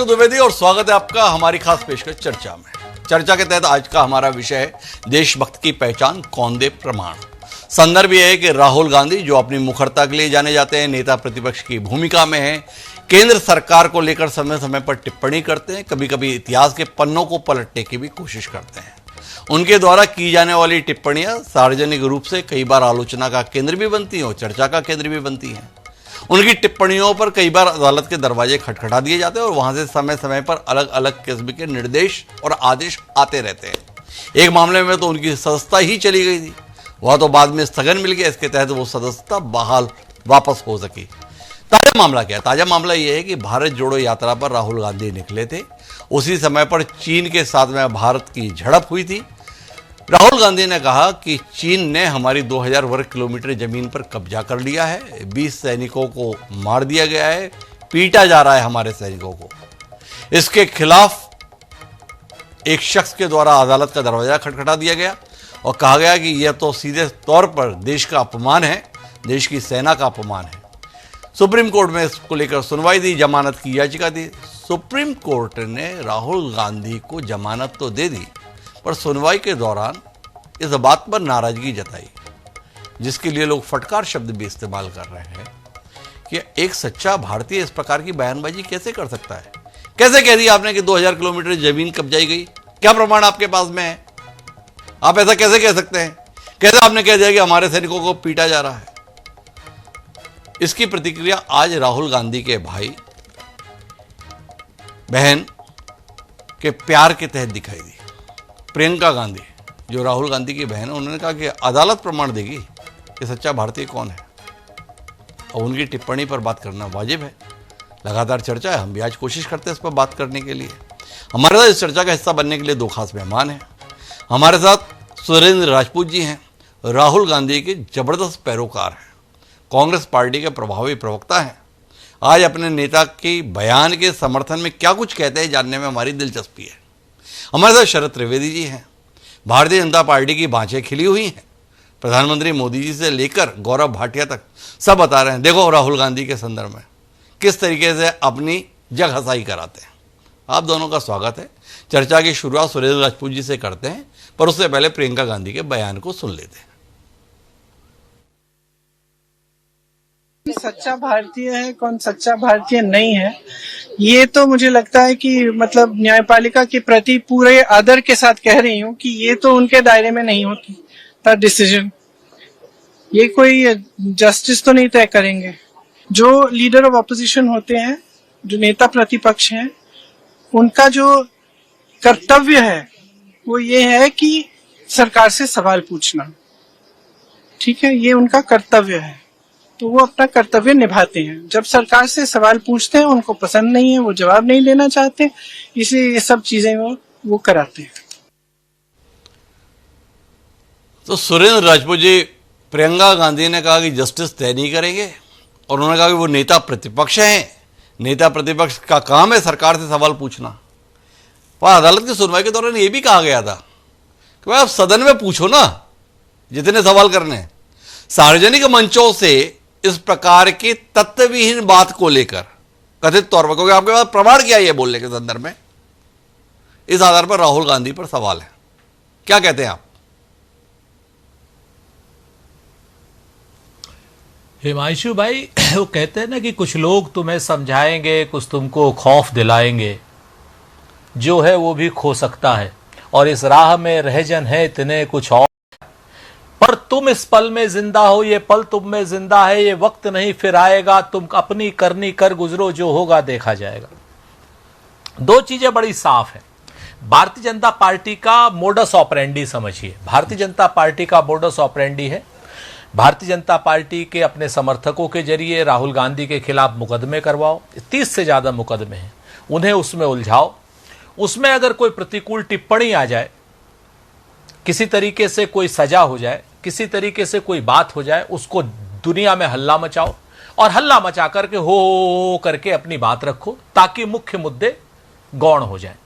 द्विवेदी और स्वागत है आपका हमारी खास पेशकश चर्चा में। चर्चा के तहत आज का हमारा विषय है देशभक्त की पहचान कौन दे प्रमाण। संदर्भ यह है कि राहुल गांधी जो अपनी मुखरता के लिए जाने जाते हैं, नेता प्रतिपक्ष की भूमिका में हैं, केंद्र सरकार को लेकर समय समय पर टिप्पणी करते हैं, कभी कभी इतिहास के पन्नों को पलटने की भी कोशिश करते हैं। उनके द्वारा की जाने वाली टिप्पणियां सार्वजनिक रूप से कई बार आलोचना का केंद्र भी बनती हैं और चर्चा का केंद्र भी बनती हैं। उनकी टिप्पणियों पर कई बार अदालत के दरवाजे खटखटा दिए जाते हैं और वहां से समय समय पर अलग अलग किस्म के निर्देश और आदेश आते रहते हैं। एक मामले में तो उनकी सदस्यता ही चली गई थी, वह तो बाद में स्थगन मिल गया, इसके तहत वो सदस्यता बहाल वापस हो सकी। ताजा मामला क्या है? ताजा मामला यह है कि भारत जोड़ो यात्रा पर राहुल गांधी निकले थे। उसी समय पर चीन के साथ में भारत की झड़प हुई थी। राहुल गांधी ने कहा कि चीन ने हमारी 2000 वर्ग किलोमीटर जमीन पर कब्जा कर लिया है, 20 सैनिकों को मार दिया गया है, पीटा जा रहा है हमारे सैनिकों को। इसके खिलाफ एक शख्स के द्वारा अदालत का दरवाजा खटखटा दिया गया और कहा गया कि यह तो सीधे तौर पर देश का अपमान है, देश की सेना का अपमान है। सुप्रीम कोर्ट में इसको लेकर सुनवाई दी, जमानत की याचिका दी। सुप्रीम कोर्ट ने राहुल गांधी को जमानत तो दे दी, पर सुनवाई के दौरान इस बात पर नाराजगी जताई, जिसके लिए लोग फटकार शब्द भी इस्तेमाल कर रहे हैं कि एक सच्चा भारतीय इस प्रकार की बयानबाजी कैसे कर सकता है। कैसे कह दिया आपने कि 2000 किलोमीटर जमीन कब्जाई गई? क्या प्रमाण आपके पास में है? आप ऐसा कैसे कह सकते हैं? कैसे आपने कह दिया कि हमारे सैनिकों को पीटा जा रहा है? इसकी प्रतिक्रिया आज राहुल गांधी के भाई बहन के प्यार के तहत दिखाई दी। प्रियंका गांधी जो राहुल गांधी की बहन है, उन्होंने कहा कि अदालत प्रमाण देगी कि सच्चा भारतीय कौन है, और उनकी टिप्पणी पर बात करना वाजिब है। लगातार चर्चा है, हम भी आज कोशिश करते हैं इस पर बात करने के लिए। हमारे साथ इस चर्चा का हिस्सा बनने के लिए दो खास मेहमान हैं। हमारे साथ सुरेंद्र राजपूत जी हैं, राहुल गांधी के जबरदस्त पैरोकार हैं, कांग्रेस पार्टी के प्रभावी प्रवक्ता हैं। आज अपने नेता के बयान के समर्थन में क्या कुछ कहते हैं जानने में हमारी दिलचस्पी है। हमारे साथ शरद त्रिवेदी जी हैं, भारतीय जनता पार्टी की बाँचें खिली हुई हैं। प्रधानमंत्री मोदी जी से लेकर गौरव भाटिया तक सब बता रहे हैं, देखो राहुल गांधी के संदर्भ में किस तरीके से अपनी जग हंसाई कराते हैं। आप दोनों का स्वागत है। चर्चा की शुरुआत सुरेंद्र राजपूत जी से करते हैं, पर उससे पहले प्रियंका गांधी के बयान को सुन लेते हैं। सच्चा भारतीय है, कौन सच्चा भारतीय नहीं है, ये तो मुझे लगता है कि मतलब न्यायपालिका के प्रति पूरे आदर के साथ कह रही हूँ कि ये तो उनके दायरे में नहीं होती था डिसीजन। ये कोई जस्टिस तो नहीं तय करेंगे। जो लीडर ऑफ अपोजिशन होते हैं, जो नेता प्रतिपक्ष हैं, उनका जो कर्तव्य है वो ये है कि सरकार से सवाल पूछना। ठीक है, ये उनका कर्तव्य है, तो वो अपना कर्तव्य निभाते हैं। जब सरकार से सवाल पूछते हैं, उनको पसंद नहीं है, वो जवाब नहीं देना चाहते, इसलिए ये सब चीजें वो कराते हैं। तो सुरेंद्र राजपूत जी, प्रियंका गांधी ने कहा कि जस्टिस तय नहीं करेंगे और उन्होंने कहा कि वो नेता प्रतिपक्ष हैं, नेता प्रतिपक्ष का काम है सरकार से सवाल पूछना। वह अदालत की सुनवाई के दौरान ये भी कहा गया था कि भाई आप सदन में पूछो ना जितने सवाल करने हैं। सार्वजनिक मंचों से इस प्रकार की तथ्यविहीन बात को लेकर कथित तौर पर, क्योंकि आपके पास प्रमाण क्या है ये बोलने के संदर्भ में, इस आधार पर राहुल गांधी पर सवाल है। क्या कहते हैं आप? हिमांशु भाई, वो कहते हैं ना कि कुछ लोग तुम्हें समझाएंगे, कुछ तुमको खौफ दिलाएंगे, जो है वो भी खो सकता है, और इस राह में रहजन है इतने कुछ और, पर तुम इस पल में जिंदा हो, ये पल तुम में जिंदा है, ये वक्त नहीं फिर आएगा, तुम अपनी करनी कर गुजरो, जो होगा देखा जाएगा। दो चीजें बड़ी साफ है। भारतीय जनता पार्टी का मोडस ऑपरेंडी समझिए। भारतीय जनता पार्टी का मोडस ऑपरेंडी है, भारतीय जनता पार्टी के अपने समर्थकों के जरिए राहुल गांधी के खिलाफ मुकदमे करवाओ, 30 से ज्यादा मुकदमे हैं, उन्हें उसमें उलझाओ, उसमें अगर कोई प्रतिकूल टिप्पणी आ जाए, किसी तरीके से कोई सजा हो जाए, किसी तरीके से कोई बात हो जाए, उसको दुनिया में हल्ला मचाओ, और हल्ला मचा करके हो करके अपनी बात रखो, ताकि मुख्य मुद्दे गौण हो जाए।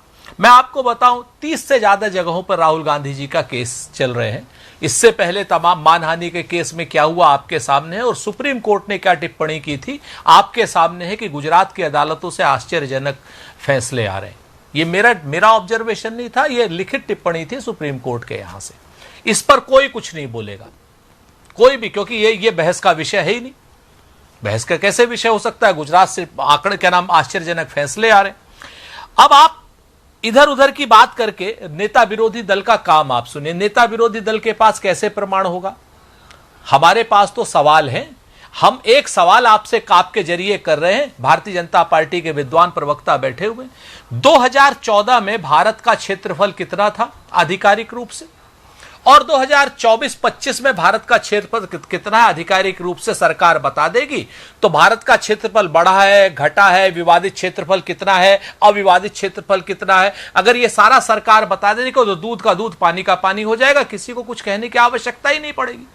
मैं आपको बताऊं 30 से ज्यादा जगहों पर राहुल गांधी जी का केस चल रहे हैं। इससे पहले तमाम मानहानि के केस में क्या हुआ आपके सामने है, और सुप्रीम कोर्ट ने क्या टिप्पणी की थी आपके सामने है कि गुजरात की अदालतों से आश्चर्यजनक फैसले आ रहे हैं। ये मेरा ऑब्जर्वेशन नहीं था, ये लिखित टिप्पणी थी सुप्रीम कोर्ट के यहां से। इस पर कोई कुछ नहीं बोलेगा, कोई भी, क्योंकि ये बहस का विषय है ही नहीं। बहस का कैसे विषय हो सकता है? गुजरात से आंकड़े क्या नाम आश्चर्यजनक फैसले आ रहे हैं। अब आप इधर उधर की बात करके नेता विरोधी दल का काम आप सुनिए। नेता विरोधी दल के पास कैसे प्रमाण होगा? हमारे पास तो सवाल है। हम एक सवाल आपके जरिए कर रहे हैं। भारतीय जनता पार्टी के विद्वान प्रवक्ता बैठे हुए। 2014 में भारत का क्षेत्रफल कितना था आधिकारिक रूप से, और 2024-25 में भारत का क्षेत्रफल कितना है आधिकारिक रूप से सरकार बता देगी। तो भारत का क्षेत्रफल बढ़ा है, घटा है, विवादित क्षेत्रफल कितना है, अविवादित क्षेत्रफल कितना है, अगर ये सारा सरकार बता देगी तो दूध का दूध पानी का पानी हो जाएगा। किसी को कुछ कहने की आवश्यकता ही नहीं पड़ेगी।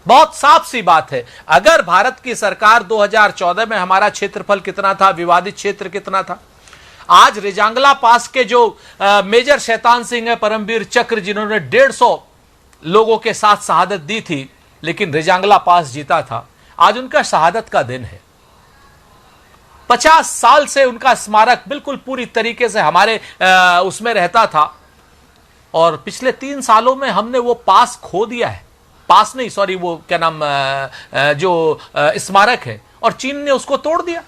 बहुत साफ सी बात है। अगर भारत की सरकार 2014 में हमारा क्षेत्रफल कितना था, विवादित क्षेत्र कितना था, आज रिजांगला पास के जो मेजर शैतान सिंह है, परमवीर चक्र, जिन्होंने 150 लोगों के साथ शहादत दी थी लेकिन रिजांगला पास जीता था, आज उनका शहादत का दिन है। 50 साल से उनका स्मारक बिल्कुल पूरी तरीके से हमारे उसमें रहता था, और पिछले 3 सालों में हमने वो पास खो दिया है। पास नहीं, सॉरी, वो क्या नाम जो स्मारक है, और चीन ने उसको तोड़ दिया।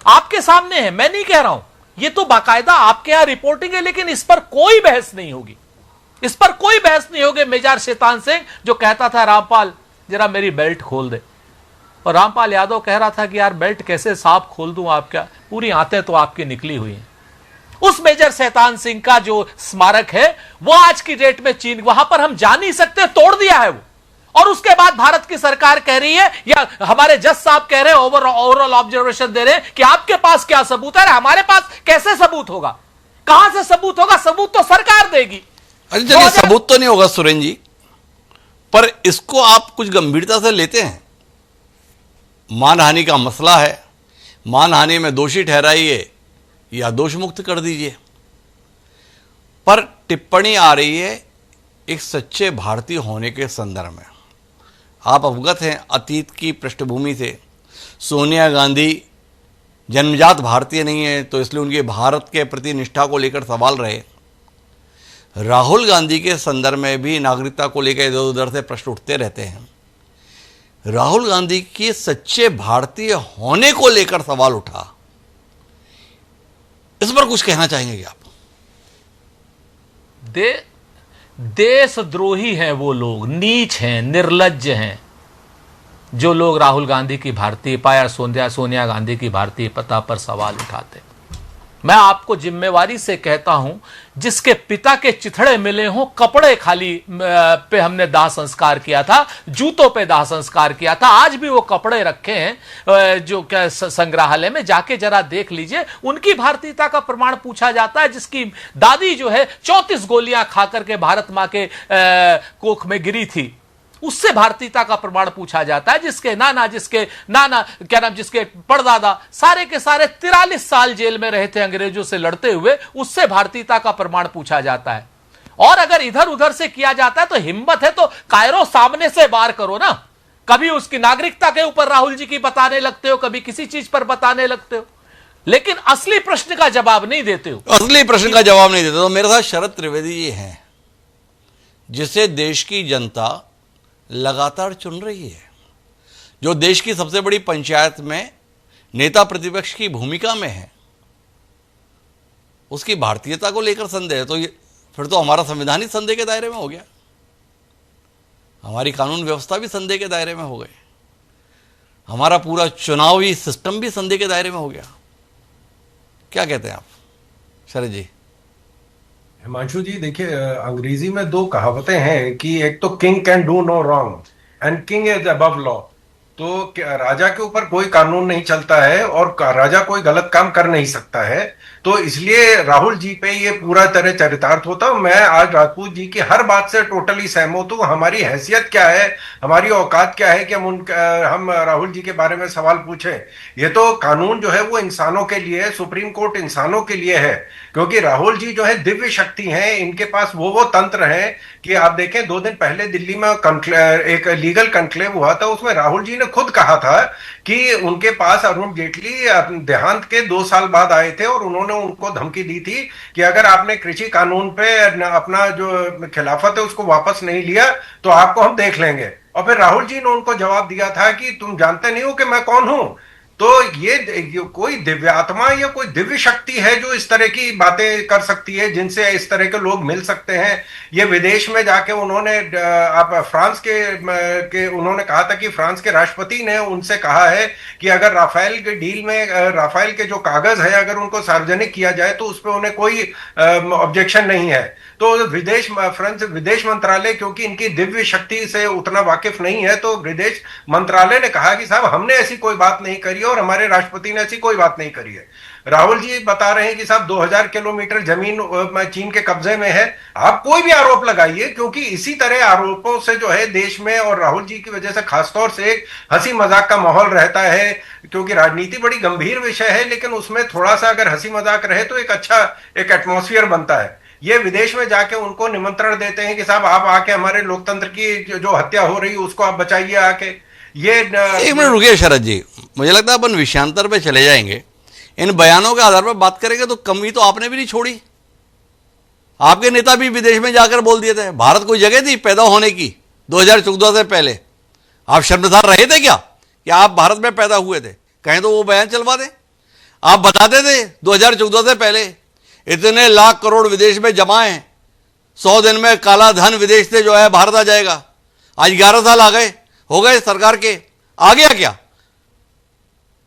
आपके सामने है, मैं नहीं कह रहा हूं, ये तो बाकायदा आपके यहां रिपोर्टिंग है, लेकिन इस पर कोई बहस नहीं होगी। इस पर कोई बहस नहीं होगी। मेजर शैतान सिंह जो कहता था रामपाल जरा मेरी बेल्ट खोल दे, और रामपाल यादव कह रहा था कि यार बेल्ट कैसे साफ खोल दूं, आप क्या, पूरी आंतें तो आपकी निकली हुई हैं। उस मेजर शैतान सिंह का जो स्मारक है वो आज की डेट में चीन, वहां पर हम जा नहीं सकते, तोड़ दिया है वो। और उसके बाद भारत की सरकार कह रही है, या हमारे जज साहब कह रहे हैं, ओवरऑल ऑब्जर्वेशन दे रहे हैं कि आपके पास क्या सबूत है? हमारे पास कैसे सबूत होगा? कहां से सबूत होगा? सबूत तो सरकार देगी। अच्छा चलिए, सबूत तो नहीं होगा सुरेन जी, पर इसको आप कुछ गंभीरता से लेते हैं। मानहानि का मसला है, मानहानि में दोषी ठहराइए या दोष मुक्त कर दीजिए, पर टिप्पणी आ रही है एक सच्चे भारतीय होने के संदर्भ में। आप अवगत हैं अतीत की पृष्ठभूमि से, सोनिया गांधी जन्मजात भारतीय नहीं है, तो इसलिए उनकी भारत के प्रति निष्ठा को लेकर सवाल रहे। राहुल गांधी के संदर्भ में भी नागरिकता को लेकर इधर उधर से प्रश्न उठते रहते हैं। राहुल गांधी के सच्चे भारतीय होने को लेकर सवाल उठा, इस पर कुछ कहना चाहेंगे क्या आप? देशद्रोही हैं वो लोग, नीच हैं, निर्लज्ज हैं जो लोग राहुल गांधी की भारतीयता या सोनिया गांधी की भारतीयता पर सवाल उठाते। मैं आपको जिम्मेवारी से कहता हूं, जिसके पिता के चिथड़े मिले हों, कपड़े खाली पे हमने दाह संस्कार किया था, जूतों पे दाह संस्कार किया था, आज भी वो कपड़े रखे हैं जो क्या संग्रहालय में, जाके जरा देख लीजिए। उनकी भारतीयता का प्रमाण पूछा जाता है, जिसकी दादी जो है 34 गोलियां खा करके भारत मां के कोख में गिरी थी, उससे भारतीयता का प्रमाण पूछा जाता है। जिसके नाना क्या नाम, जिसके परदादा सारे के सारे 43 साल जेल में रहे थे अंग्रेजों से लड़ते हुए, उससे भारतीयता का प्रमाण पूछा जाता है। और अगर इधर उधर से किया जाता है तो हिम्मत है तो कायरो सामने से वार करो ना। कभी उसकी नागरिकता के ऊपर राहुल जी की बताने लगते हो, कभी किसी चीज पर बताने लगते हो, लेकिन असली प्रश्न का जवाब नहीं देते हो। असली प्रश्न का जवाब नहीं देते। तो मेरे साथ शरद त्रिवेदी जी हैं, जिसे देश की जनता लगातार चुन रही है, जो देश की सबसे बड़ी पंचायत में नेता प्रतिपक्ष की भूमिका में है, उसकी भारतीयता को लेकर संदेह है, तो ये फिर तो हमारा संविधान ही संदेह के दायरे में हो गया, हमारी कानून व्यवस्था भी संदेह के दायरे में हो गई, हमारा पूरा चुनावी सिस्टम भी संदेह के दायरे में हो गया। क्या कहते हैं आप शरद जी? हिमांशु जी, देखिए, अंग्रेजी में 2 कहावतें हैं कि एक तो king can do no wrong and king is above law. तो राजा के ऊपर कोई कानून नहीं चलता है और राजा कोई गलत काम कर नहीं सकता है। तो इसलिए राहुल जी पे ये पूरा तरह चरितार्थ होता है। मैं आज राजपूत जी की हर बात से टोटली सहमत हूँ। हमारी हैसियत क्या है, हमारी औकात क्या है कि हम राहुल जी के बारे में सवाल पूछें। ये तो कानून जो है वो इंसानों के लिए है, सुप्रीम कोर्ट इंसानों के लिए है, क्योंकि राहुल जी जो है दिव्य शक्ति हैं। इनके पास वो तंत्र है कि आप देखें 2 दिन पहले दिल्ली में एक लीगल कॉन्क्लेव हुआ था, उसमें राहुल जी ने खुद कहा था कि उनके पास अरुण जेटली देहांत के 2 साल बाद आए थे और उन्होंने उनको धमकी दी थी कि अगर आपने कृषि कानून पे अपना जो खिलाफत है उसको वापस नहीं लिया तो आपको हम देख लेंगे। और फिर राहुल जी ने उनको जवाब दिया था कि तुम जानते नहीं हो कि मैं कौन हूं। तो ये कोई दिव्यात्मा या कोई दिव्य शक्ति है जो इस तरह की बातें कर सकती है, जिनसे इस तरह के लोग मिल सकते हैं। ये विदेश में जाके उन्होंने आप फ्रांस के उन्होंने कहा था कि फ्रांस के राष्ट्रपति ने उनसे कहा है कि अगर राफेल के डील में राफेल के जो कागज है अगर उनको सार्वजनिक किया जाए तो उस पर उन्हें कोई ऑब्जेक्शन नहीं है। तो फ्रांस विदेश मंत्रालय क्योंकि इनकी दिव्य शक्ति से उतना वाकिफ नहीं है, तो विदेश मंत्रालय ने कहा कि साहब हमने ऐसी कोई बात नहीं करी और हमारे राष्ट्रपति ने ऐसी कोई बात नहीं करी है। राहुल जी बता रहे हैं कि साहब 2000 किलोमीटर जमीन चीन के कब्जे में है। आप कोई भी आरोप लगाइए, क्योंकि इसी तरह आरोपों से जो है देश में और राहुल जी की वजह से खासतौर से एक हंसी मजाक का माहौल रहता है, क्योंकि राजनीति बड़ी गंभीर विषय है, लेकिन उसमें थोड़ा सा अगर हंसी मजाक रहे तो एक अच्छा एक एटमॉस्फेयर बनता है। ये विदेश में जाके उनको निमंत्रण देते हैं कि साहब आप आके हमारे लोकतंत्र की जो हत्या हो रही है उसको आप बचाइए आके। ये एक मिनट रुकिए शरद जी, मुझे लगता है अपन विषयांतर पे चले जाएंगे। इन बयानों के आधार पर बात करेंगे तो कमी तो आपने भी नहीं छोड़ी। आपके नेता भी विदेश में जाकर बोल दिए थे भारत कोई जगह थी पैदा होने की 2014 से पहले। आप शर्मसार रहे थे क्या कि आप भारत में पैदा हुए थे? कहें तो वो बयान चलवा दें। आप बताते थे 2014 से पहले इतने लाख करोड़ विदेश में जमा हैं, 100 दिन में काला धन विदेश से जो है भारत आ जाएगा। आज 11 साल आ गए हो गए सरकार के, आ गया क्या?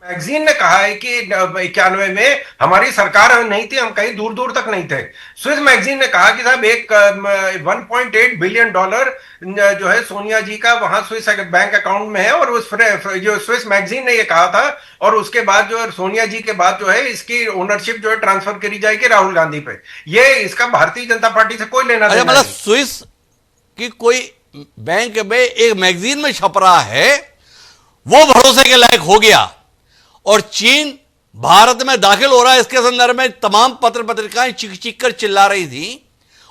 मैगजीन ने कहा है कि 91 में हमारी सरकार नहीं थी, हम कहीं दूर दूर तक नहीं थे। स्विस मैगजीन ने कहा कि साहब एक 1.8 बिलियन डॉलर जो है सोनिया जी का वहां स्विस बैंक अकाउंट में है, और उस जो स्विस मैगजीन ने ये कहा था। और उसके बाद जो है सोनिया जी के बाद जो है इसकी ओनरशिप जो है ट्रांसफर करी जाएगी राहुल गांधी पे। ये इसका भारतीय जनता पार्टी से कोई लेना देना मतलब स्विस की कोई बैंक में एक मैगजीन में छप रहा है, वो भरोसे के लायक हो गया। और चीन भारत में दाखिल हो रहा है, इसके संदर्भ में तमाम पत्र पत्रिकाएं चीख चीख कर चिल्ला रही थी।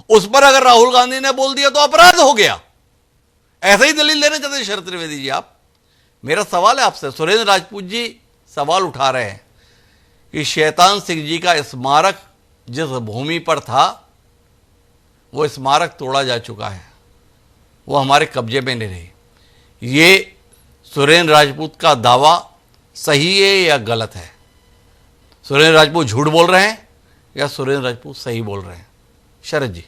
उस पर अगर राहुल गांधी ने बोल दिया तो अपराध हो गया। ऐसे ही दलील देना चाहते शरद त्रिवेदी जी आप? मेरा सवाल है आपसे, सुरेंद्र राजपूत जी सवाल उठा रहे हैं कि शैतान सिंह जी का स्मारक जिस भूमि पर था वो स्मारक तोड़ा जा चुका है, वो हमारे कब्जे में नहीं रही। ये सुरेंद्र राजपूत का दावा सही है या गलत है? सुरेंद्र राजपूत झूठ बोल रहे हैं या सुरेंद्र राजपूत सही बोल रहे हैं? शरद जी।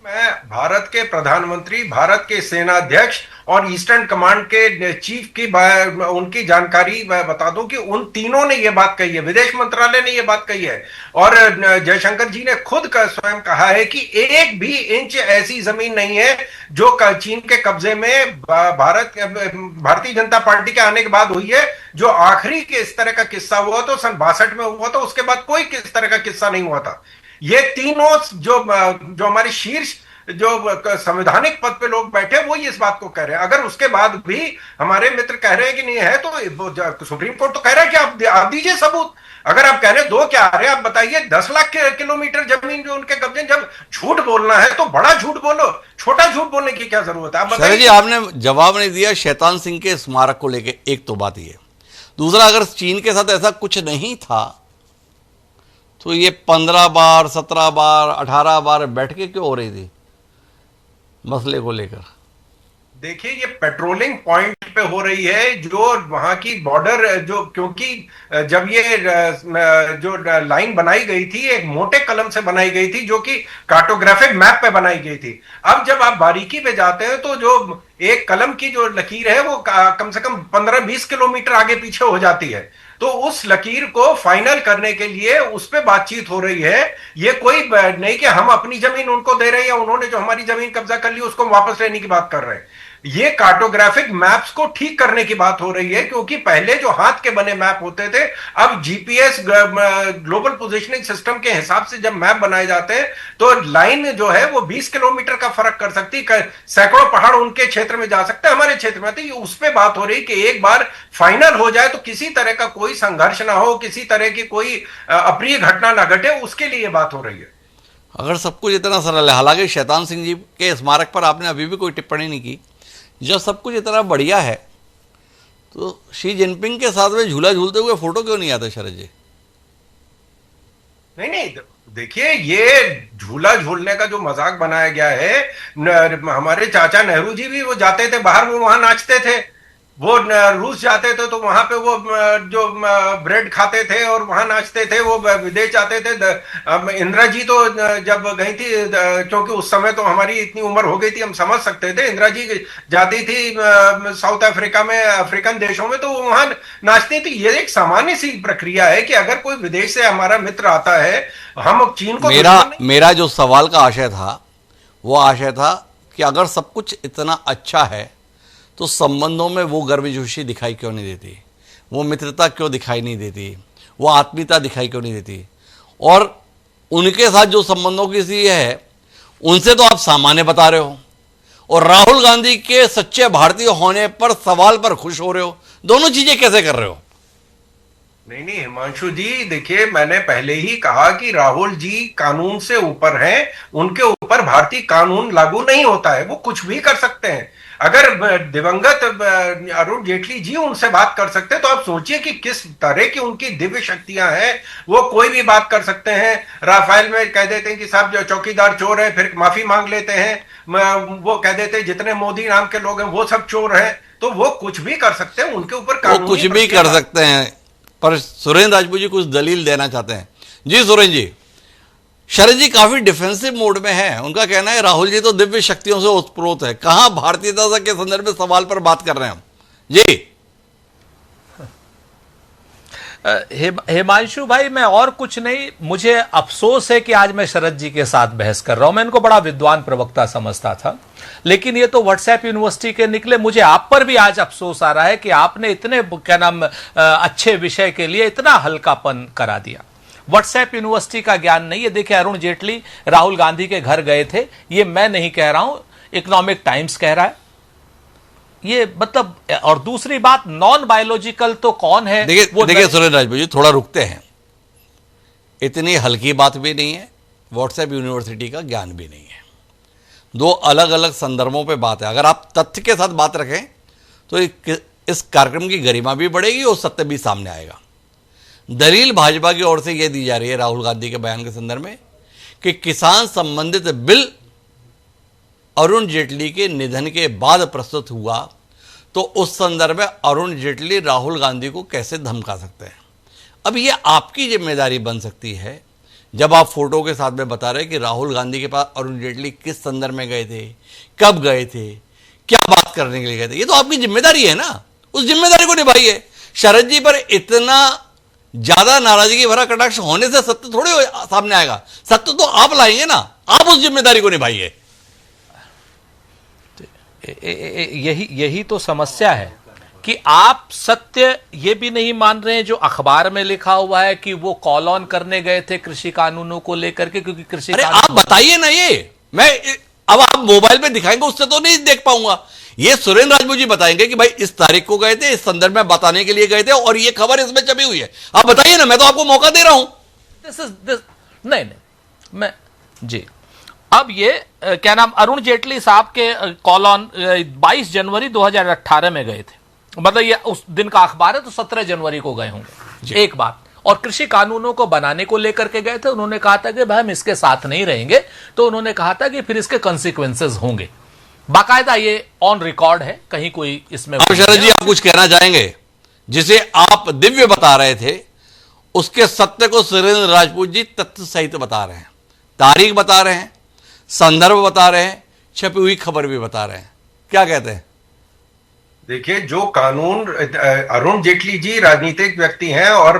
मैं भारत के प्रधानमंत्री, भारत के सेनाध्यक्ष और ईस्टर्न कमांड के चीफ की उनकी जानकारी बता दूं कि उन तीनों ने यह बात कही है, विदेश मंत्रालय ने यह बात कही है, और जयशंकर जी ने खुद स्वयं कहा है कि 1 भी इंच ऐसी जमीन नहीं है जो चीन के कब्जे में भारतीय जनता पार्टी के आने के बाद हुई है। जो आखिरी के इस तरह का किस्सा हुआ तो सन 62 में हुआ था, उसके बाद कोई किस तरह का किस्सा नहीं हुआ था। ये तीनों जो हमारे शीर्ष जो संवैधानिक पद पे लोग बैठे वो इस बात को कह रहे हैं। अगर उसके बाद भी हमारे मित्र कह रहे हैं कि नहीं है, तो सुप्रीम कोर्ट तो कह रहा है कि आप दीजिए सबूत। अगर आप कह रहे हैं 2 क्या आ रहे हैं, आप बताइए 10 लाख किलोमीटर जमीन जो उनके कब्जे। जब झूठ बोलना है तो बड़ा झूठ बोलो, छोटा झूठ बोलने की क्या जरूरत है? आप बताइए। जी आपने जवाब नहीं दिया शैतान सिंह के स्मारक को लेके। एक तो बात ये, दूसरा अगर चीन के साथ ऐसा कुछ नहीं था तो ये 15 बार 17 बार 18 बार बैठ के क्यों हो रही थी मसले को लेकर? देखिए ये पेट्रोलिंग पॉइंट पे हो रही है, जो वहां की बॉर्डर जो, क्योंकि जब ये जो लाइन बनाई गई थी एक मोटे कलम से बनाई गई थी जो कि कार्टोग्राफिक मैप पे बनाई गई थी। अब जब आप बारीकी पे जाते हैं तो जो एक कलम की जो लकीर है वो कम से कम 15-20 किलोमीटर आगे पीछे हो जाती है। तो उस लकीर को फाइनल करने के लिए उस पर बातचीत हो रही है। ये कोई नहीं कि हम अपनी जमीन उनको दे रहे हैं या उन्होंने जो हमारी जमीन कब्जा कर ली उसको वापस लेने की बात कर रहे हैं। ये कार्टोग्राफिक मैप्स को ठीक करने की बात हो रही है, क्योंकि पहले जो हाथ के बने मैप होते थे, अब जीपीएस ग्लोबल पोजीशनिंग सिस्टम के हिसाब से जब मैप बनाए जाते हैं तो लाइन जो है वो 20 किलोमीटर का फर्क कर सकती है, सैकड़ों पहाड़ उनके क्षेत्र में जा सकते हैं, हमारे क्षेत्र में। तो ये उस पे बात हो रही कि एक बार फाइनल हो जाए तो किसी तरह का कोई संघर्ष ना हो, किसी तरह की कोई अप्रिय घटना ना घटे, उसके लिए बात हो रही है। अगर सब कुछ इतना सरल है, हालांकि शैतान सिंह जी के स्मारक पर आपने अभी भी कोई टिप्पणी नहीं की, जब सब कुछ इतना बढ़िया है तो शी जिनपिंग के साथ में झूला झूलते हुए फोटो क्यों नहीं आते शरद जी? नहीं, देखिए, ये झूला झूलने का जो मजाक बनाया गया है, हमारे चाचा नेहरू जी भी वो जाते थे बाहर, वो वहां नाचते थे, वो रूस जाते थे तो वहां पे वो जो ब्रेड खाते थे और वहां नाचते थे, वो विदेश जाते थे। इंदिरा जी तो जब गई थी, क्योंकि उस समय तो हमारी इतनी उम्र हो गई थी, हम समझ सकते थे, इंदिरा जी जाती थी साउथ अफ्रीका में, अफ्रीकन देशों में, तो वो वहां नाचती थी। ये एक सामान्य सी प्रक्रिया है कि अगर कोई विदेश से हमारा मित्र आता है, हम चीन को मेरा जो सवाल का आशय था वो आशय था कि अगर सब कुछ इतना अच्छा है तो संबंधों में वो गर्मजोशी दिखाई क्यों नहीं देती, वो मित्रता क्यों दिखाई नहीं देती, वो आत्मीयता दिखाई क्यों नहीं देती? और उनके साथ जो संबंधों की सी है उनसे तो आप सामान्य बता रहे हो, और राहुल गांधी के सच्चे भारतीय होने पर सवाल पर खुश हो रहे हो। दोनों चीजें कैसे कर रहे हो? नहीं, हिमांशु जी, देखिए, मैंने पहले ही कहा कि राहुल जी कानून से ऊपर हैं, उनके ऊपर भारतीय कानून लागू नहीं होता है, वो कुछ भी कर सकते हैं। अगर दिवंगत अरुण जेटली जी उनसे बात कर सकते हैं तो आप सोचिए कि किस तरह की उनकी दिव्य शक्तियां हैं। वो कोई भी बात कर सकते हैं, राफेल में कह देते हैं कि साहब जो चौकीदार चोर है, फिर माफी मांग लेते हैं, वो कह देते हैं जितने मोदी नाम के लोग हैं वो सब चोर हैं, तो वो कुछ भी कर सकते हैं, उनके ऊपर वो कुछ भी कर सकते हैं। पर सुरेंद्र राजपूत जी कुछ दलील देना चाहते हैं। जी सुरेंद्र जी, शरद जी काफी डिफेंसिव मोड में है, उनका कहना है राहुल जी तो दिव्य शक्तियों से ओतप्रोत है, कहां भारतीयता के संदर्भ में सवाल पर बात कर रहे हैं हम? जी हिमांशु भाई, मैं और कुछ नहीं, मुझे अफसोस है कि आज मैं शरद जी के साथ बहस कर रहा हूं। मैं इनको बड़ा विद्वान प्रवक्ता समझता था, लेकिन ये तो व्हाट्सएप यूनिवर्सिटी के निकले। मुझे आप पर भी आज अफसोस आ रहा है कि आपने इतने अच्छे विषय के लिए इतना हल्कापन करा दिया। व्हाट्सएप यूनिवर्सिटी का ज्ञान नहीं है। देखिए, अरुण जेटली राहुल गांधी के घर गए थे, ये मैं नहीं कह रहा हूं, इकोनॉमिक टाइम्स कह रहा है ये, मतलब। और दूसरी बात, नॉन बायोलॉजिकल तो कौन है? देखिए सुरेंद्र राजपूत जी, थोड़ा रुकते हैं। इतनी हल्की बात भी नहीं है, व्हाट्सएप यूनिवर्सिटी का ज्ञान भी नहीं है, दो अलग अलग संदर्भों पे बात है। अगर आप तथ्य के साथ बात रखें तो इस कार्यक्रम की गरिमा भी बढ़ेगी और सत्य भी सामने आएगा। दलील भाजपा की ओर से यह दी जा रही है राहुल गांधी के बयान के संदर्भ में कि किसान संबंधित बिल अरुण जेटली के निधन के बाद प्रस्तुत हुआ, तो उस संदर्भ में अरुण जेटली राहुल गांधी को कैसे धमका सकते हैं? अब यह आपकी जिम्मेदारी बन सकती है, जब आप फोटो के साथ में बता रहे कि राहुल गांधी के पास अरुण जेटली किस संदर्भ में गए थे, कब गए थे, क्या बात करने के लिए गए थे, ये तो आपकी जिम्मेदारी है ना, उस जिम्मेदारी को निभाइए। शरद जी पर इतना ज्यादा नाराजगी भरा कटाक्ष होने से सत्य थोड़ी सामने आएगा, सत्य तो आप लाएंगे ना, आप उस जिम्मेदारी को निभाइए। यही तो समस्या है कि आप सत्य ये भी नहीं मान रहे हैं जो अखबार में लिखा हुआ है कि वो कॉल ऑन करने गए थे कृषि कानूनों को लेकर के, क्योंकि कृषि आप बताइए ना, ये मैं अब आप मोबाइल पे दिखाएंगे उससे तो नहीं देख पाऊंगा, ये सुरेंद्र राजपूत जी बताएंगे कि भाई इस तारीख को गए थे, इस संदर्भ में बताने के लिए गए थे और ये खबर इसमें छपी हुई है। आप बताइए ना, मैं तो आपको मौका दे रहा हूं। नहीं, मैं जी, अब ये क्या नाम, अरुण जेटली साहब के कॉल ऑन 22 जनवरी 2018 में गए थे, मतलब ये उस दिन का अखबार है, तो 17 जनवरी को गए होंगे, एक बात। और कृषि कानूनों को बनाने को लेकर के गए थे, उन्होंने कहा था कि भाई हम इसके साथ नहीं रहेंगे, तो उन्होंने कहा था कि फिर इसके कॉन्सिक्वेंसेस होंगे, बाकायदा ये ऑन रिकॉर्ड है, कहीं कोई इसमें। अब शरद जी, आप कुछ कहना चाहेंगे? जिसे आप दिव्य बता रहे थे उसके सत्य को सुरेंद्र राजपूत जी तथ्य सहित बता रहे हैं, तारीख बता रहे हैं, संदर्भ बता रहे हैं, छपी हुई खबर भी बता रहे हैं, क्या कहते हैं? देखिए, जो कानून अरुण जेटली जी राजनीतिक व्यक्ति हैं और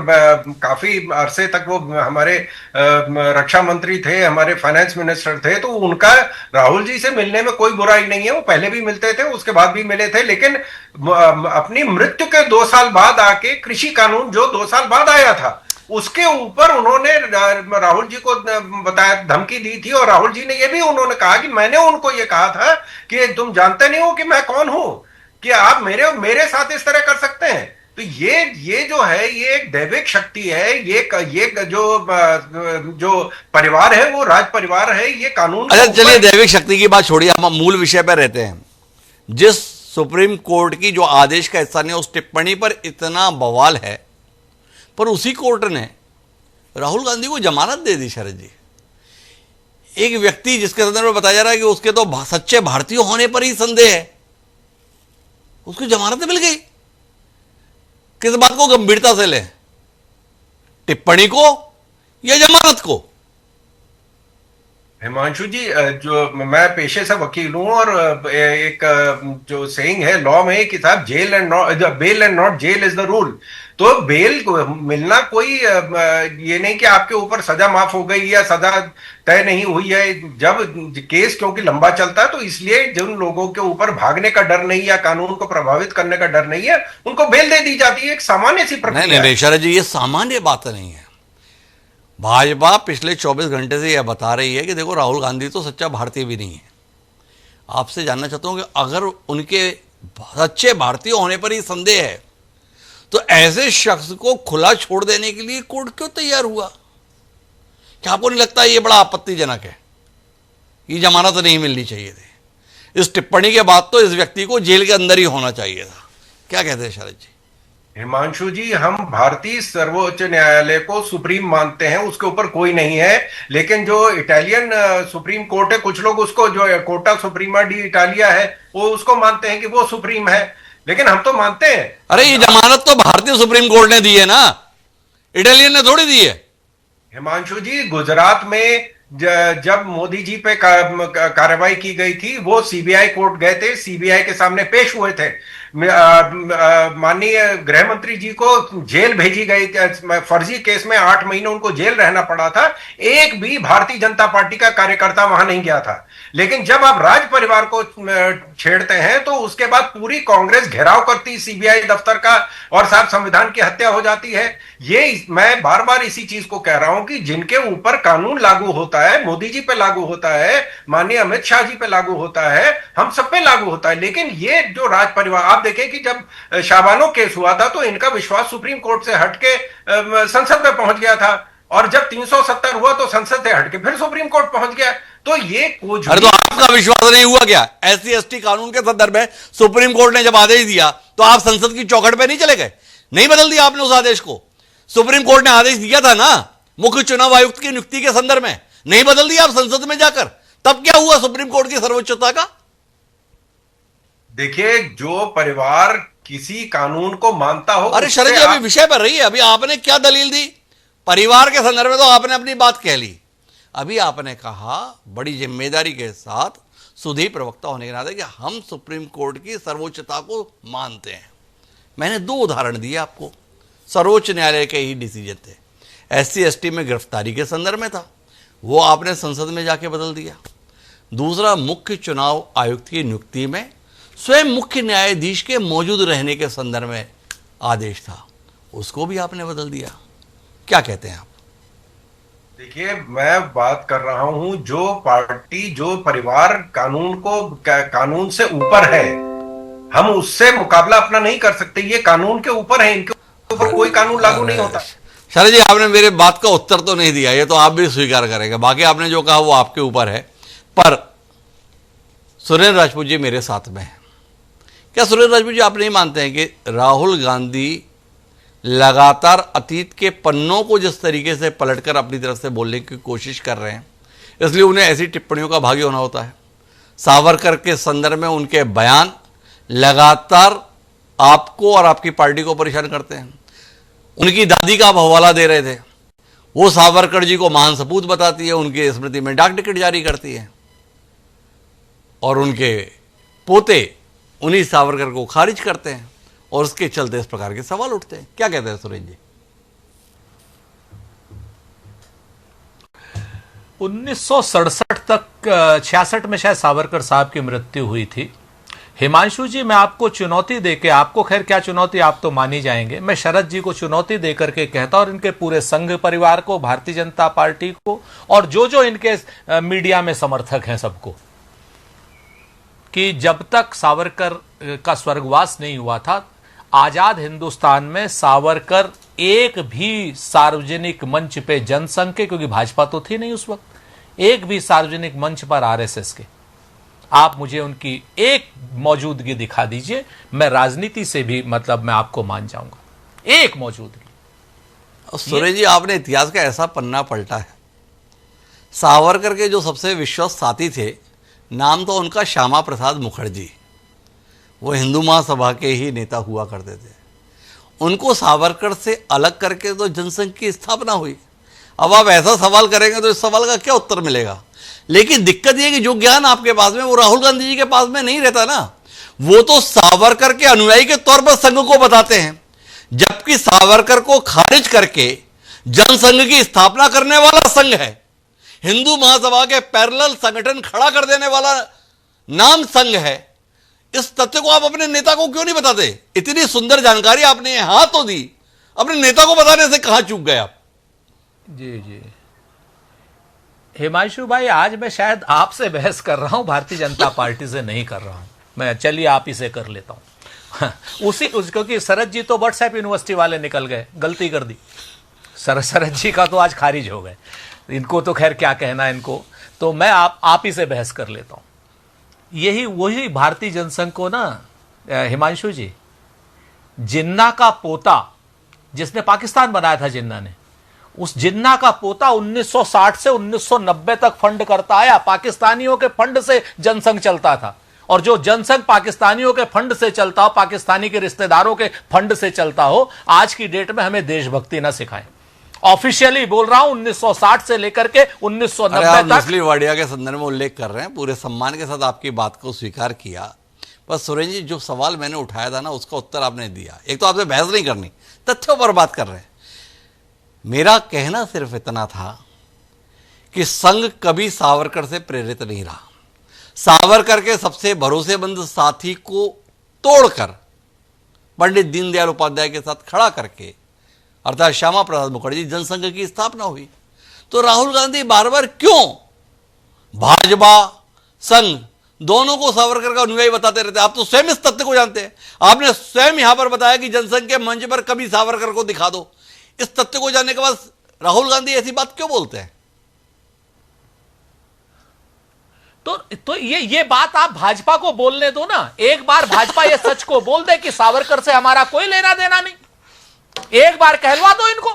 काफी अरसे तक वो हमारे रक्षा मंत्री थे, हमारे फाइनेंस मिनिस्टर थे, तो उनका राहुल जी से मिलने में कोई बुराई नहीं है। वो पहले भी मिलते थे, उसके बाद भी मिले थे, लेकिन अपनी मृत्यु के 2 साल बाद आके कृषि कानून जो 2 साल बाद आया था उसके ऊपर उन्होंने राहुल जी को बताया, धमकी दी थी। और राहुल जी ने ये भी उन्होंने कहा कि मैंने उनको ये कहा था कि तुम जानते नहीं हो कि मैं कौन हूं, कि आप मेरे साथ इस तरह कर सकते हैं। तो ये जो है ये एक दैविक शक्ति है। ये जो परिवार है वो राज परिवार है। ये कानून अच्छा चलिए, दैविक शक्ति की बात छोड़िए, हम मूल विषय पर रहते हैं। जिस सुप्रीम कोर्ट की जो आदेश का हिस्सा नहीं, उस टिप्पणी पर इतना बवाल है, पर उसी कोर्ट ने राहुल गांधी को जमानत दे दी। शरद जी, एक व्यक्ति जिसके संदर्भ में बताया जा रहा है कि उसके तो सच्चे भारतीय होने पर ही संदेह है, उसको जमानत मिल गई। किस बात को गंभीरता से लें, टिप्पणी को या जमानत को? हिमांशु जी, जो मैं पेशे से वकील हूं और एक जो सेइंग है लॉ में कि साहब bail and not jail is the rule. तो बेल मिलना कोई ये नहीं कि आपके ऊपर सजा माफ हो गई या सजा तय नहीं हुई है। जब केस क्योंकि लंबा चलता है तो इसलिए जिन लोगों के ऊपर भागने का डर नहीं या कानून को प्रभावित करने का डर नहीं है, उनको बेल दे दी जाती है। एक सामान्य सी प्रक्रिया। नहीं शरद जी, ये सामान्य बात नहीं है। भाजपा पिछले 24 घंटे से यह बता रही है कि देखो राहुल गांधी तो सच्चा भारतीय भी नहीं है। आपसे जानना चाहता हूं कि अगर उनके सच्चे भारतीय होने पर ही संदेह है तो ऐसे शख्स को खुला छोड़ देने के लिए कोर्ट क्यों तैयार हुआ? क्या आपको नहीं लगता ये बड़ा आपत्तिजनक है? ये जमानत नहीं मिलनी चाहिए थी। इस टिप्पणी के बाद तो इस व्यक्ति को जेल के अंदर ही होना चाहिए था। क्या कहते हैं शरद जी? हिमांशु जी, हम भारतीय सर्वोच्च न्यायालय को सुप्रीम मानते हैं, उसके ऊपर कोई नहीं है। लेकिन जो इटालियन सुप्रीम कोर्ट है, कुछ लोग उसको जो कोर्टा सुप्रीमा डी इटालिया है वो उसको मानते हैं कि वो सुप्रीम है, लेकिन हम तो मानते हैं। अरे ये जमानत तो भारतीय सुप्रीम कोर्ट ने दी है ना, इटालियन ने थोड़ी दी है। हिमांशु जी, गुजरात में जब मोदी जी पे कार्रवाई की गई थी, वो सीबीआई कोर्ट गए थे, सीबीआई के सामने पेश हुए थे। माननीय गृह मंत्री जी को जेल भेजी गई, फर्जी केस में 8 महीने उनको जेल रहना पड़ा था। एक भी भारतीय जनता पार्टी का कार्यकर्ता वहां नहीं गया था। लेकिन जब आप राज परिवार को छेड़ते हैं तो उसके बाद पूरी कांग्रेस घेराव करती सीबीआई दफ्तर का और साहब संविधान की हत्या हो जाती है। ये मैं बार बार इसी चीज को कह रहा हूं कि जिनके ऊपर कानून लागू होता है, मोदी जी पे लागू होता है, माननीय अमित शाह जी पे लागू होता है, हम सब पे लागू होता है। लेकिन ये जो राज परिवार, आप देखें कि जब शाबानो केस हुआ था तो इनका विश्वास सुप्रीम कोर्ट से हटके संसद में पहुंच गया था, और जब 370 हुआ तो संसद से हटके फिर सुप्रीम कोर्ट पहुंच गया। तो ये कुछ, अरे तो आपका विश्वास नहीं हुआ क्या? SC/ST कानून के संदर्भ में सुप्रीम कोर्ट ने जब आदेश दिया तो आप संसद की चौखट पे नहीं चले गए? नहीं बदल दिया आपने उस आदेश को? सुप्रीम कोर्ट ने आदेश दिया था ना मुख्य चुनाव आयुक्त की नियुक्ति के संदर्भ में, नहीं बदल दिया आप संसद में जाकर? तब क्या हुआ सुप्रीम कोर्ट की सर्वोच्चता का? देखिए, जो परिवार किसी कानून को मानता हो, अरे शरद जी, अभी विषय पर रही है। अभी आपने क्या दलील दी? परिवार के संदर्भ में तो आपने अपनी बात कह ली। अभी आपने कहा बड़ी जिम्मेदारी के साथ सुधी प्रवक्ता होने के नाते कि हम सुप्रीम कोर्ट की सर्वोच्चता को मानते हैं। मैंने 2 उदाहरण दिए आपको, सर्वोच्च न्यायालय के ही डिसीजन थे। SC/ST में गिरफ्तारी के संदर्भ में था, वो आपने संसद में जाके बदल दिया। दूसरा, मुख्य चुनाव आयुक्त की नियुक्ति में स्वयं मुख्य न्यायाधीश के मौजूद रहने के संदर्भ में आदेश था, उसको भी आपने बदल दिया। क्या कहते हैं आप? देखिए, मैं बात कर रहा हूं जो पार्टी, जो परिवार कानून से ऊपर है, हम उससे मुकाबला अपना नहीं कर सकते। ये कानून के ऊपर है, इनके ऊपर कोई कानून लागू नहीं होता। शरद जी, आपने मेरे बात का उत्तर तो नहीं दिया, ये तो आप भी स्वीकार करेंगे। बाकी आपने जो कहा वो आपके ऊपर है। पर सुरेंद्र राजपूत जी मेरे साथ में हैं। क्या सुरेंद्र राजपूत जी आप नहीं मानते हैं कि राहुल गांधी लगातार अतीत के पन्नों को जिस तरीके से पलटकर अपनी तरफ से बोलने की कोशिश कर रहे हैं, इसलिए उन्हें ऐसी टिप्पणियों का भागी होना होता है? सावरकर के संदर्भ में उनके बयान लगातार आपको और आपकी पार्टी को परेशान करते हैं। उनकी दादी का आप हवाला दे रहे थे, वो सावरकर जी को महान सपूत बताती है, उनकी स्मृति में डाक टिकट जारी करती है, और उनके पोते उन्हीं सावरकर को खारिज करते हैं और उसके चलते इस प्रकार के सवाल उठते हैं। क्या कहते हैं सुरेश जी? 1967 तक 66 में शायद सावरकर साहब की मृत्यु हुई थी। हिमांशु जी, मैं आपको चुनौती देके, आपको खैर क्या चुनौती, आप तो मान ही जाएंगे, मैं शरद जी को चुनौती देकर के कहता और इनके पूरे संघ परिवार को, भारतीय जनता पार्टी को और जो जो इनके मीडिया में समर्थक हैं सबको, कि जब तक सावरकर का स्वर्गवास नहीं हुआ था, आजाद हिंदुस्तान में सावरकर एक भी सार्वजनिक मंच पे जनसंघ के, क्योंकि भाजपा तो थी नहीं उस वक्त, एक भी सार्वजनिक मंच पर आरएसएस के आप मुझे उनकी एक मौजूदगी दिखा दीजिए, मैं राजनीति से भी मतलब मैं आपको मान जाऊंगा, एक मौजूदगी। सुरेश जी, आपने इतिहास का ऐसा पन्ना पलटा है। सावरकर के जो सबसे विश्वस्त साथी थे, नाम तो उनका श्यामा प्रसाद मुखर्जी, वो हिंदू महासभा के ही नेता हुआ करते थे। उनको सावरकर से अलग करके तो जनसंघ की स्थापना हुई। अब आप ऐसा सवाल करेंगे तो इस सवाल का क्या उत्तर मिलेगा? लेकिन दिक्कत यह कि जो ज्ञान आपके पास में वो राहुल गांधी जी के पास में नहीं रहता ना। वो तो सावरकर के अनुयायी के तौर पर संघ को बताते हैं, जबकि सावरकर को खारिज करके जनसंघ की स्थापना करने वाला संघ है, हिंदू महासभा के पैरेलल संगठन खड़ा कर देने वाला नाम संघ है। इस तथ्य को आप अपने नेता को क्यों नहीं बताते? इतनी सुंदर जानकारी आपने यहां तो दी, अपने नेता को बताने से कहां चूक गए आप? जी जी हिमांशु भाई, आज मैं शायद आपसे बहस कर रहा हूं, भारतीय जनता पार्टी से नहीं कर रहा हूं मैं। चलिए आप इसे कर लेता हूं क्योंकि शरद जी तो व्हाट्सएप यूनिवर्सिटी वाले निकल गए, गलती कर दी। शरद जी का तो आज खारिज हो गए, इनको तो खैर क्या कहना इनको, तो मैं आप ही से बहस कर लेता हूं। यही वही भारतीय जनसंघ को ना हिमांशु जी, जिन्ना का पोता जिसने पाकिस्तान बनाया था, जिन्ना ने, उस जिन्ना का पोता 1960 से 1990 तक फंड करता आया। पाकिस्तानियों के फंड से जनसंघ चलता था, और जो जनसंघ पाकिस्तानियों के फंड से चलता हो, पाकिस्तानी के रिश्तेदारों के फंड से चलता हो, आज की डेट में हमें देशभक्ति ना सिखाएं। ऑफिशियली बोल रहा हूं, 1960 से लेकर के 1990 तक। नस्ली वाडिया के संदर्भ में उल्लेख कर रहे हैं, पूरे सम्मान के साथ आपकी बात को स्वीकार किया। बस सुरेश जी, जो सवाल मैंने उठाया था ना, उसका उत्तर आपने दिया। एक तो आपसे बहस नहीं करनी, तथ्यों पर बात कर रहे हैं। मेरा कहना सिर्फ इतना था कि संघ कभी सावरकर से प्रेरित नहीं रहा। सावरकर के सबसे भरोसेमंद साथी को तोड़कर पंडित दीनदयाल उपाध्याय के साथ खड़ा करके, अर्थात श्यामा प्रसाद मुखर्जी, जनसंघ की स्थापना हुई। तो राहुल गांधी बार बार क्यों भाजपा संघ दोनों को सावरकर का अनुयायी बताते रहते? आप तो स्वयं इस तथ्य को जानते हैं। आपने स्वयं यहां पर बताया कि जनसंघ के मंच पर कभी सावरकर को दिखा दो। इस तथ्य को जानने के बाद राहुल गांधी ऐसी बात क्यों बोलते हैं? तो ये बात आप भाजपा को बोलने दो ना। एक बार भाजपा ये सच को बोल दे कि सावरकर से हमारा कोई लेना देना नहीं। एक बार कहलवा दो इनको,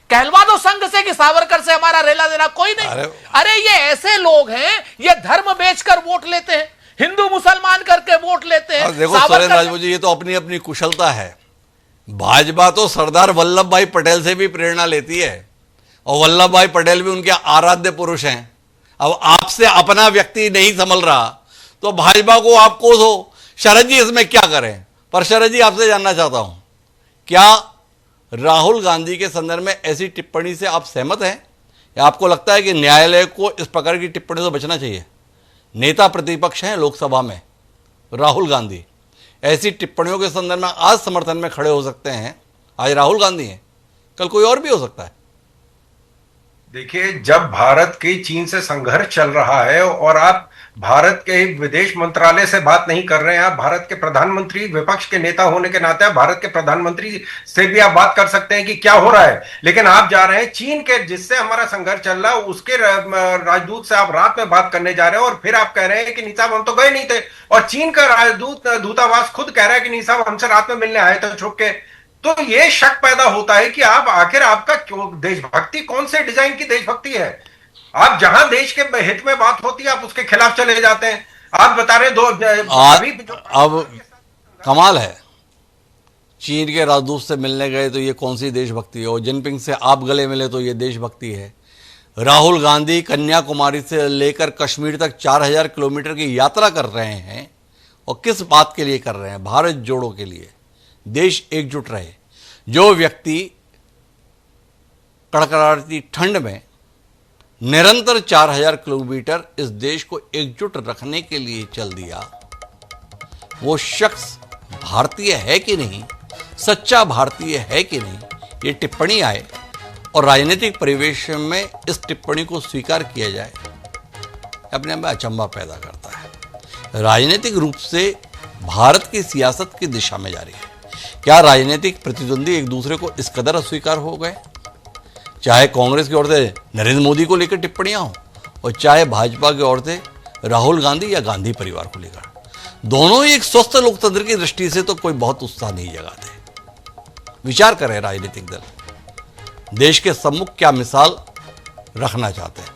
कहलवा दो संघ से कि सावरकर से हमारा लेना देना कोई नहीं। अरे ये ऐसे लोग हैं, ये धर्म बेचकर वोट लेते हैं, हिंदू मुसलमान करके वोट लेते हैं। देखो सुरेश राजपूत जी, ये तो अपनी अपनी कुशलता है। भाजपा तो सरदार वल्लभ भाई पटेल से भी प्रेरणा लेती है, और वल्लभ भाई पटेल भी उनके आराध्य पुरुष हैं। अब आपसे अपना व्यक्ति नहीं संभल रहा तो भाजपा को आप कोसो। शरद जी इसमें क्या करें? पर शरद जी, आपसे जानना चाहता हूं, क्या राहुल गांधी के संदर्भ में ऐसी टिप्पणी से आप सहमत हैं, या आपको लगता है कि न्यायालय को इस प्रकार की टिप्पणी से बचना चाहिए? नेता प्रतिपक्ष हैं लोकसभा में राहुल गांधी, ऐसी टिप्पणियों के संदर्भ में आज समर्थन में खड़े हो सकते हैं। आज राहुल गांधी हैं, कल कोई और भी हो सकता है। देखिए, जब भारत की चीन से संघर्ष चल रहा है और आप भारत के विदेश मंत्रालय से बात नहीं कर रहे हैं, आप भारत के प्रधानमंत्री, विपक्ष के नेता होने के नाते आप भारत के प्रधानमंत्री से भी आप बात कर सकते हैं कि क्या हो रहा है। लेकिन आप जा रहे हैं चीन के, जिससे हमारा संघर्ष चल रहा है, उसके राजदूत से आप रात में बात करने जा रहे हैं, और फिर आप कह रहे हैं कि नहीं साहब हम तो गए नहीं थे। और चीन का राजदूत दूतावास खुद कह रहा है कि नहीं साहब हमसे रात में मिलने आए थे छुप के। तो ये शक पैदा होता है कि आप आखिर आपका देशभक्ति कौन से डिजाइन की देशभक्ति है? आप जहां देश के हित में बात होती है आप उसके खिलाफ चले जाते हैं। आप बता रहे अब कमाल है, चीन के राजदूत से मिलने गए तो ये कौन सी देशभक्ति है, और जिनपिंग से आप गले मिले तो ये देशभक्ति है। राहुल गांधी कन्याकुमारी से लेकर कश्मीर तक 4000 किलोमीटर की यात्रा कर रहे हैं, और किस बात के लिए कर रहे हैं? भारत जोड़ो के लिए। देश एकजुट रहे। जो व्यक्ति कड़कड़ाती ठंड में निरंतर 4000 किलोमीटर इस देश को एकजुट रखने के लिए चल दिया, वो शख्स भारतीय है कि नहीं, सच्चा भारतीय है कि नहीं, ये टिप्पणी आए और राजनीतिक परिवेश में इस टिप्पणी को स्वीकार किया जाए, अपने आप में अचंभा पैदा करता है। राजनीतिक रूप से भारत की सियासत की दिशा में जा रही है। क्या राजनीतिक प्रतिद्वंदी एक दूसरे को इस कदर अस्वीकार हो गए? चाहे कांग्रेस की ओर से नरेंद्र मोदी को लेकर टिप्पणियां हों और चाहे भाजपा की ओर से राहुल गांधी या गांधी परिवार को लेकर, दोनों ही एक स्वस्थ लोकतंत्र की दृष्टि से तो कोई बहुत उत्साह नहीं जगाते। विचार करें राजनीतिक दल, देश के सम्मुख क्या मिसाल रखना चाहते हैं।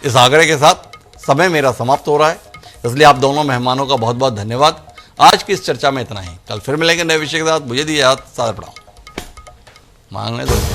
इस आग्रह के साथ समय मेरा समाप्त हो रहा है, इसलिए आप दोनों मेहमानों का बहुत बहुत धन्यवाद। आज की इस चर्चा में इतना ही। कल फिर मिलेंगे नए विषय के साथ। मुझे दिए सादर प्रणाम। मांगने दो।